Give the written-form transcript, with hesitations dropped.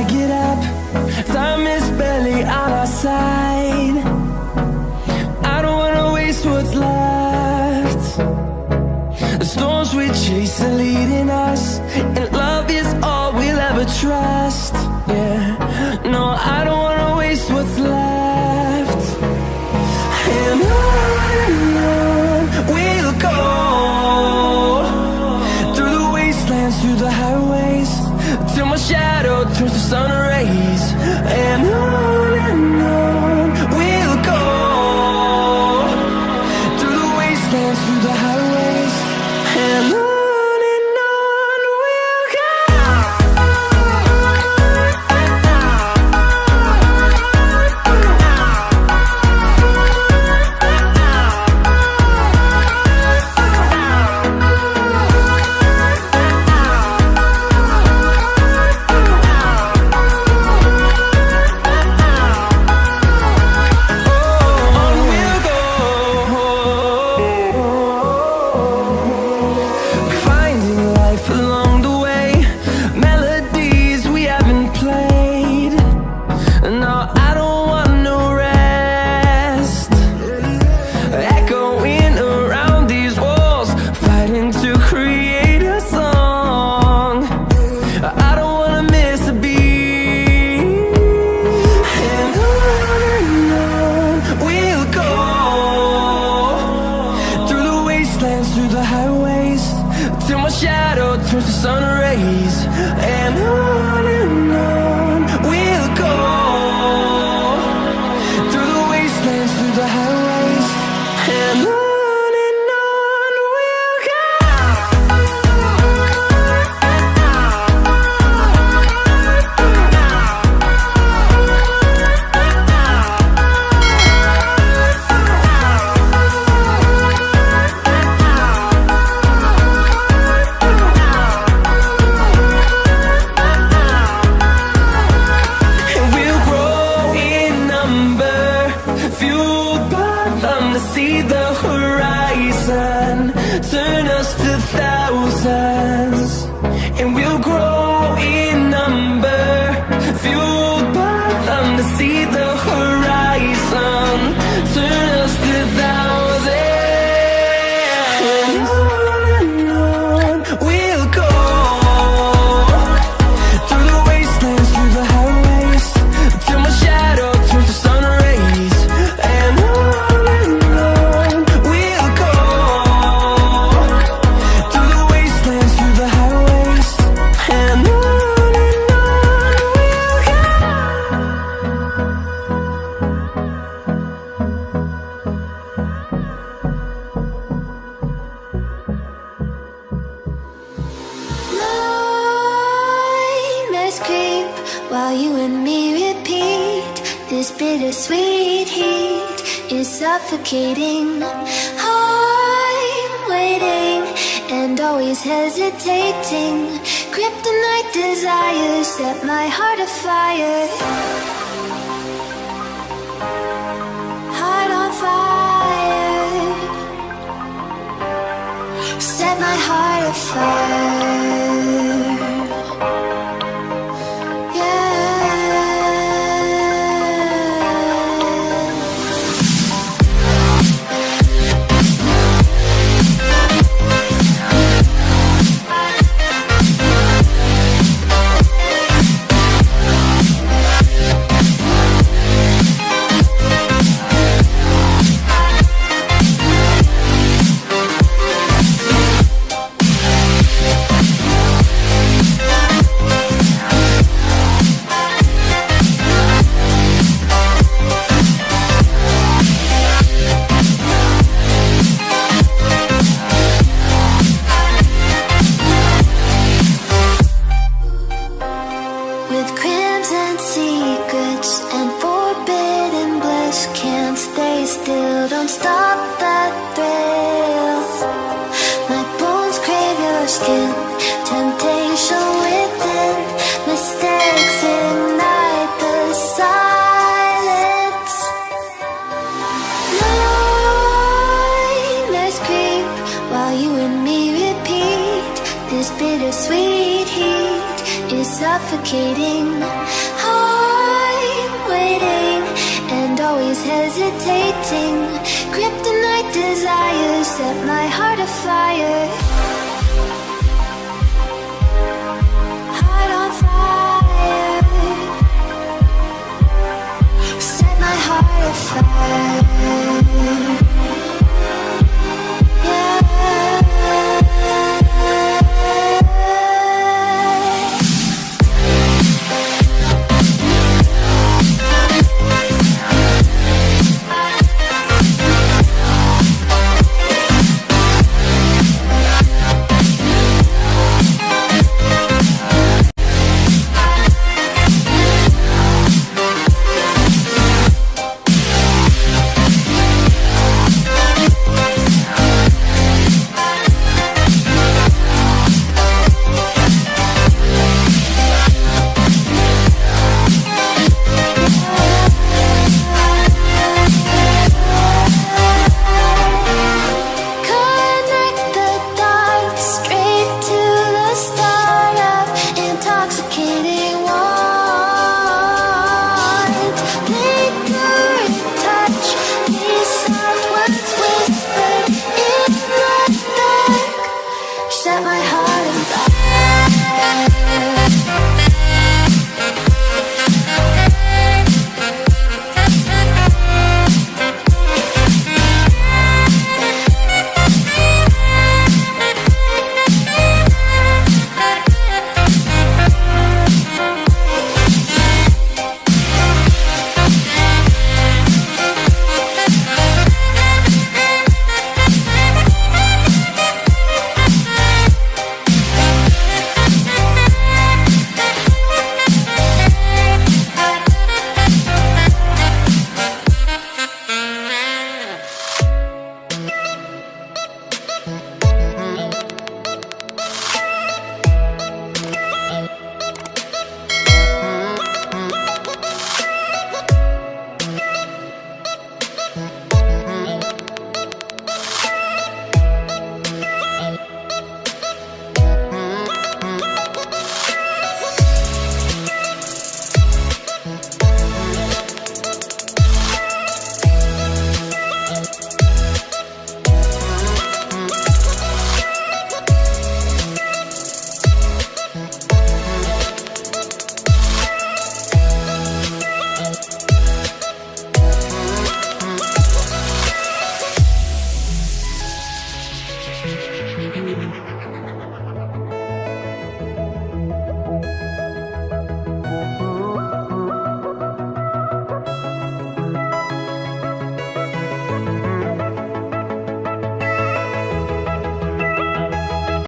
I get up, time is barely on our side. I don't wanna waste what's left. The storms we chase are leading us, and love is all we'll ever trust. Yeah, no, I don't wanna waste what's left. And on we'll go, through the wastelands, through the highways, till my shadow turns to sun rays. And on we'll go, through the wastelands, through the highways, and on. Through the highways, till my shadow turns to sun rays. And on we'll go, through the wastelands, through the highways, and on. See the horizon turn us to thousands, and we'll grow in number, fueled by them. To see the horizon turn us to thousands, and on we'll go, through the wastelands, through the highways, till my shadow turns to sun rays. And while you and me repeat, this bittersweet heat is suffocating. I'm waiting and always hesitating. Kryptonite desires set my heart afire. Heart on fire, set my heart afire. suffocating. I'm waiting and always hesitating. Kryptonite desires set my heart afire. Heart on fire. Set my heart afire.